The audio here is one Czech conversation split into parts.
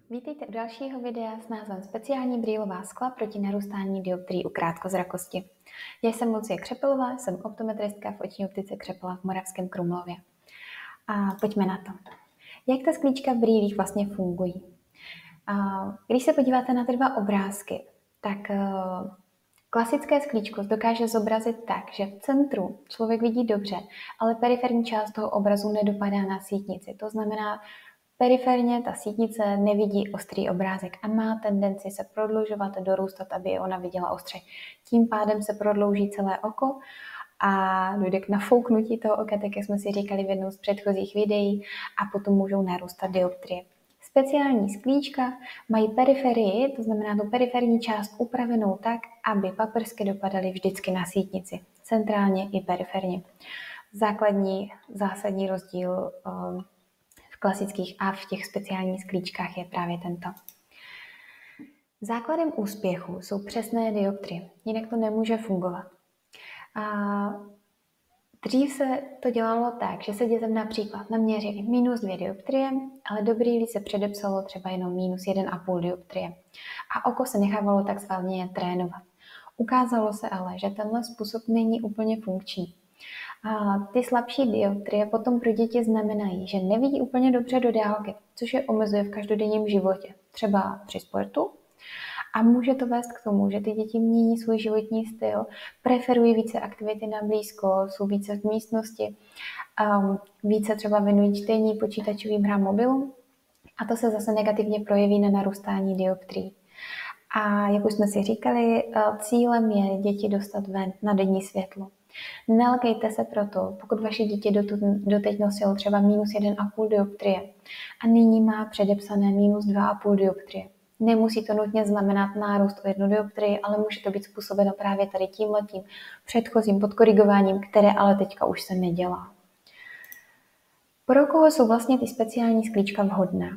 Vítejte u dalšího videa s názvem Speciální brýlová skla proti narůstání dioptrií u krátkozrakosti. Já jsem Lucie Křepelová, jsem optometristka v oční optice Křepela v Moravském Krumlově. A pojďme na to. Jak ta sklíčka v brýlích vlastně fungují? Když se podíváte na ty dva obrázky, tak klasické sklíčko dokáže zobrazit tak, že v centru člověk vidí dobře, ale periferní část toho obrazu nedopadá na sítnici. To znamená, periferně ta sítnice nevidí ostrý obrázek a má tendenci se prodlužovat, dorůstat, aby ona viděla ostře. Tím pádem se prodlouží celé oko a dojde k nafouknutí toho oka, tak jak jsme si říkali v jednom z předchozích videí, a potom můžou narůstat dioptrie. Speciální sklíčka mají periferii, to znamená tu periferní část upravenou tak, aby paprsky dopadaly vždycky na sítnici, centrálně i periferně. Zásadní rozdíl v klasických a v těch speciálních sklíčkách je právě tento. Základem úspěchu jsou přesné dioptrie, jinak to nemůže fungovat. Dřív se to dělalo tak, že se dětem například naměřili -2 dioptrie, ale do brýlí se předepsalo třeba jenom -1,5 dioptrie. A oko se nechávalo takzvaně trénovat. Ukázalo se ale, že tenhle způsob není úplně funkční. A ty slabší dioptrie potom pro děti znamenají, že nevidí úplně dobře do dálky, což je omezuje v každodenním životě, třeba při sportu. A může to vést k tomu, že ty děti mění svůj životní styl, preferují více aktivity na blízko, jsou více v místnosti, více třeba věnují čtení, počítačovým hrám, mobilu. A to se zase negativně projeví na narůstání dioptrií. A jak už jsme si říkali, cílem je děti dostat ven na denní světlo. Nelkejte se proto, pokud vaše dítě doteď nosilo třeba -1,5 dioptrie a nyní má předepsané -2,5 dioptrie. Nemusí to nutně znamenat nárůst o 1 dioptrii, ale může to být způsobeno právě tady tímhletím předchozím podkorigováním, které ale teďka už se nedělá. Pro koho jsou vlastně ty speciální sklíčka vhodná?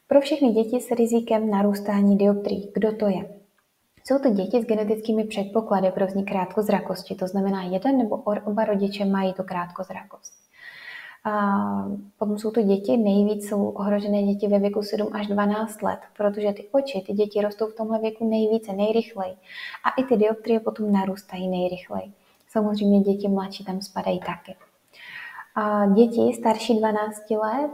Pro všechny děti s rizikem narůstání dioptrií. Kdo to je? Jsou to děti s genetickými předpoklady pro vznik krátkozrakosti, to znamená jeden nebo oba rodiče mají tu krátkozrakost. A potom jsou to děti, nejvíc jsou ohrožené děti ve věku 7 až 12 let, protože ty děti rostou v tomhle věku nejvíce, nejrychleji. A i ty dioptrie potom narůstají nejrychleji. Samozřejmě děti mladší tam spadají taky. A děti starší 12 let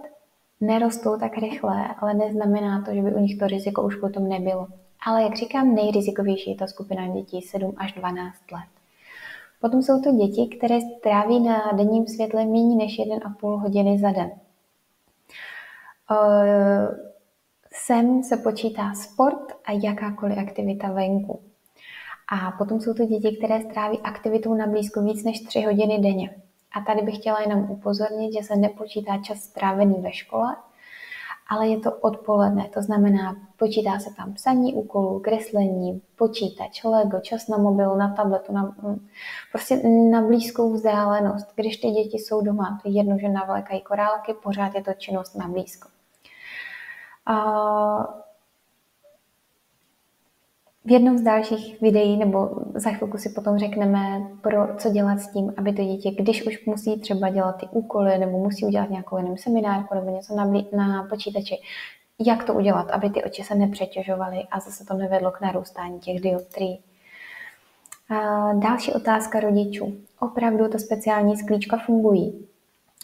nerostou tak rychle, ale neznamená to, že by u nich to riziko už potom nebylo. Ale jak říkám, nejrizikovější je ta skupina dětí 7 až 12 let. Potom jsou to děti, které tráví na denním světle méně než 1,5 hodiny za den. Sem se počítá sport a jakákoliv aktivita venku. A potom jsou to děti, které stráví aktivitou na blízko víc než 3 hodiny denně. A tady bych chtěla jenom upozornit, že se nepočítá čas strávený ve škole, ale je to odpoledne, to znamená, počítá se tam psaní úkolů, kreslení, počítač, Lego, čas na mobilu, na tabletu, prostě na blízkou vzdálenost. Když ty děti jsou doma, to je jedno, že navlékají korálky, pořád je to činnost na blízko. V jednom z dalších videí, nebo za chvilku si potom řekneme, co dělat s tím, aby to dítě, když už musí třeba dělat ty úkoly, nebo musí udělat nějakou jenom seminárku, nebo něco na počítači, jak to udělat, aby ty oči se nepřetěžovaly a zase to nevedlo k narůstání těch dioptrií. Další otázka rodičů. Opravdu to speciální sklíčka fungují?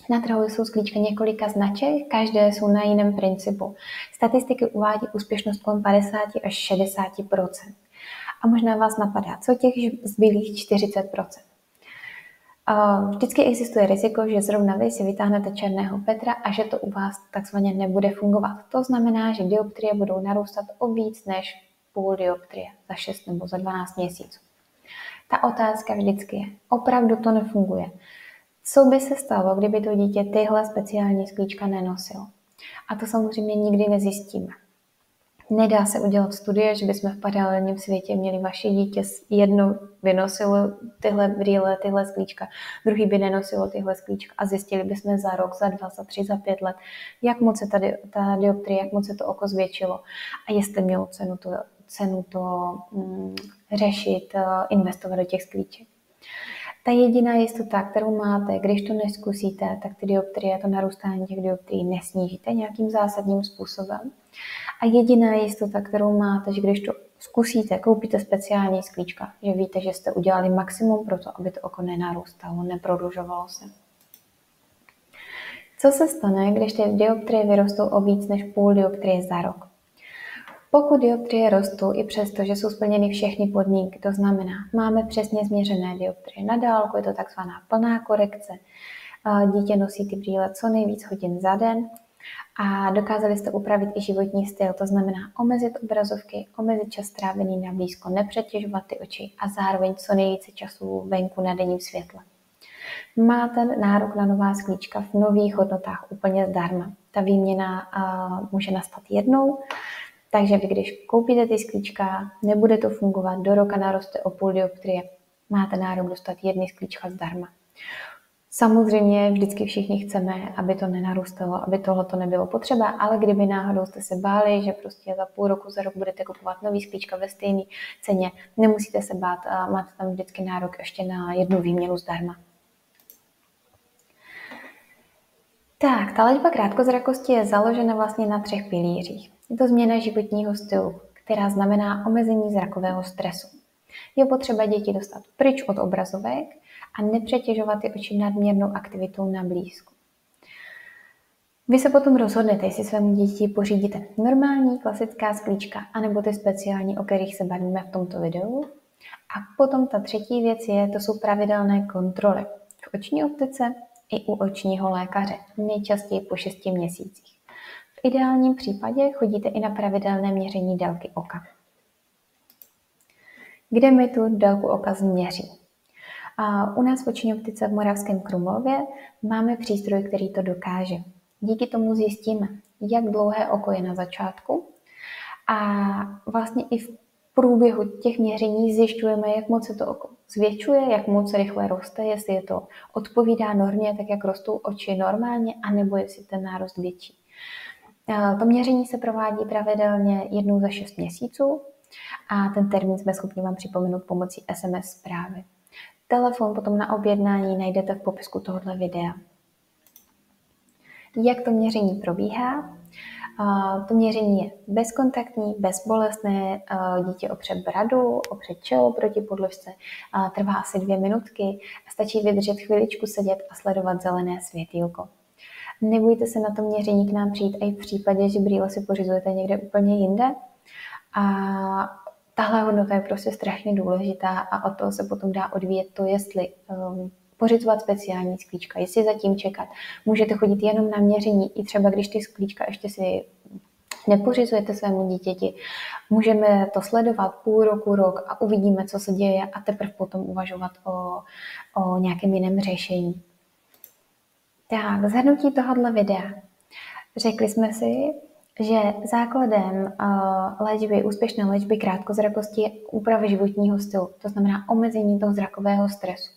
Na trhu jsou sklíčka několika značek, každé jsou na jiném principu. Statistiky uvádí úspěšnost kolem 50 až 60%. A možná vás napadá, co těch zbylých 40%. Vždycky existuje riziko, že zrovna vy si vytáhnete černého Petra a že to u vás takzvaně nebude fungovat. To znamená, že dioptrie budou narůstat o víc než půl dioptrie za 6 nebo za 12 měsíců. Ta otázka vždycky je, opravdu to nefunguje. Co by se stalo, kdyby to dítě tyhle speciální sklíčka nenosilo? A to samozřejmě nikdy nezjistíme. Nedá se udělat studie, že bychom v paralelním světě měli vaše dítě jedno by nosilo tyhle brýle, tyhle sklíčka, druhý by nenosilo tyhle sklíčka a zjistili bychom za rok, za 2, za 3, za 5 let, jak moc se ta dioptrie, jak moc se to oko zvětšilo a jestli mělo cenu to řešit, investovat do těch sklíček. Ta jediná jistota, kterou máte, když to neskusíte, tak ty dioptrie, to narůstání těch dioptrií nesnížíte nějakým zásadním způsobem. A jediná jistota, kterou máte, že když to zkusíte, koupíte speciální sklíčka, že víte, že jste udělali maximum pro to, aby to oko nenarůstalo, neprodlužovalo se. Co se stane, když ty dioptrie vyrostou o víc než půl dioptrie za rok? Pokud dioptrie rostou i přesto, že jsou splněny všechny podmínky, to znamená, máme přesně změřené dioptrie na dálku, je to takzvaná plná korekce, dítě nosí ty brýle co nejvíc hodin za den a dokázali jste upravit i životní styl, to znamená omezit obrazovky, omezit čas strávený na blízko, nepřetěžovat ty oči a zároveň co nejvíce času venku na denním světle. Máte nárok na nová sklíčka v nových hodnotách úplně zdarma. Ta výměna může nastat jednou, takže vy, když koupíte ty sklíčka, nebude to fungovat, do roka naroste o půl dioptrie, máte nárok dostat jedny sklíčka zdarma. Samozřejmě vždycky všichni chceme, aby to nenarůstalo, aby tohleto nebylo potřeba, ale kdyby náhodou jste se báli, že prostě za půl roku, za rok budete kupovat nový sklíčka ve stejné ceně, nemusíte se bát a máte tam vždycky nárok ještě na jednu výměnu zdarma. Tak, ta léčba krátkozrakosti je založena vlastně na 3 pilířích. Je to změna životního stylu, která znamená omezení zrakového stresu. Je potřeba děti dostat pryč od obrazovek a nepřetěžovat ty oči nadměrnou aktivitou na blízku. Vy se potom rozhodnete, jestli svému děti pořídíte normální, klasická sklíčka, anebo ty speciální, o kterých se bavíme v tomto videu. A potom ta třetí věc to jsou pravidelné kontroly v oční optice i u očního lékaře, nejčastěji po 6 měsících. V ideálním případě chodíte i na pravidelné měření délky oka. Kde mi tu délku oka změří? U nás v oční optice v Moravském Krumlově máme přístroj, který to dokáže. Díky tomu zjistíme, jak dlouhé oko je na začátku a vlastně i v průběhu těch měření zjišťujeme, jak moc se to oko zvětšuje, jak moc rychle roste, jestli je to odpovídá normě, tak jak rostou oči normálně, anebo jestli ten nárost větší. To měření se provádí pravidelně jednou za 6 měsíců a ten termín jsme schopni vám připomenout pomocí SMS zprávy. Telefon potom na objednání najdete v popisku tohoto videa. Jak to měření probíhá? To měření je bezkontaktní, bezbolestné, dítě opře bradu, opře čelo proti podložce, trvá asi 2 minutky, stačí vydržet chviličku sedět a sledovat zelené světýlko. Nebojte se na to měření k nám přijít i v případě, že brýle si pořizujete někde úplně jinde. A tahle hodnota je prostě strašně důležitá a od toho se potom dá odvíjet to, jestli pořizovat speciální sklíčka, jestli zatím čekat. Můžete chodit jenom na měření, i třeba když ty sklíčka ještě si nepořizujete svému dítěti. Můžeme to sledovat půl roku, rok a uvidíme, co se děje a teprve potom uvažovat o nějakém jiném řešení. Tak, shrnutí tohoto videa. Řekli jsme si, že základem úspěšné léčby krátkozrakosti je úprava životního stylu, to znamená omezení toho zrakového stresu.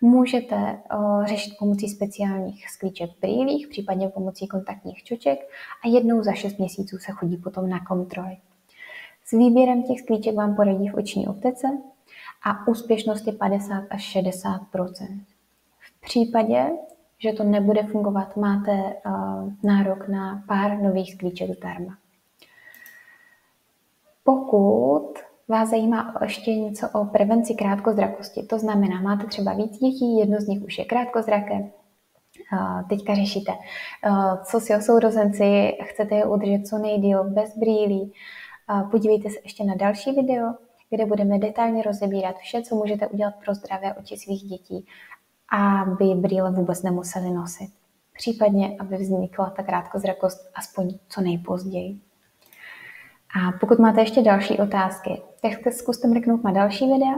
Můžete řešit pomocí speciálních sklíček v brýlích, případně pomocí kontaktních čoček a jednou za 6 měsíců se chodí potom na kontroly. S výběrem těch sklíček vám poradí v oční optice a úspěšnost je 50 až 60%. V případě, že to nebude fungovat, máte nárok na pár nových sklíček zdarma. Pokud vás zajímá ještě něco o prevenci krátkozrakosti, to znamená, máte třeba víc dětí, jedno z nich už je krátkozraké, teďka řešíte, co si o sourozenci, chcete je udržet co nejdýl bez brýlí, podívejte se ještě na další video, kde budeme detailně rozebírat vše, co můžete udělat pro zdravé oči svých dětí, aby brýle vůbec nemuseli nosit. Případně, aby vznikla ta krátkozrakost aspoň co nejpozději. A pokud máte ještě další otázky, tak zkuste mrknout na další videa.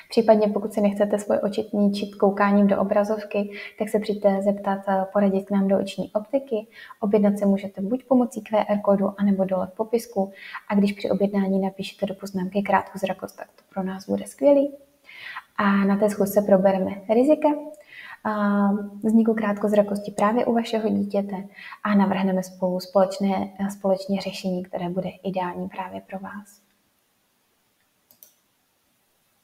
Případně pokud si nechcete svoje oči ničit koukáním do obrazovky, tak se přijďte zeptat, poradit k nám do oční optiky. Objednat se můžete buď pomocí QR kódu, anebo dole v popisku. A když při objednání napíšete do poznámky krátkozrakost, tak to pro nás bude skvělý. A na té schůzce probereme rizika vzniku krátkozrakosti právě u vašeho dítěte a navrhneme společně řešení, které bude ideální právě pro vás.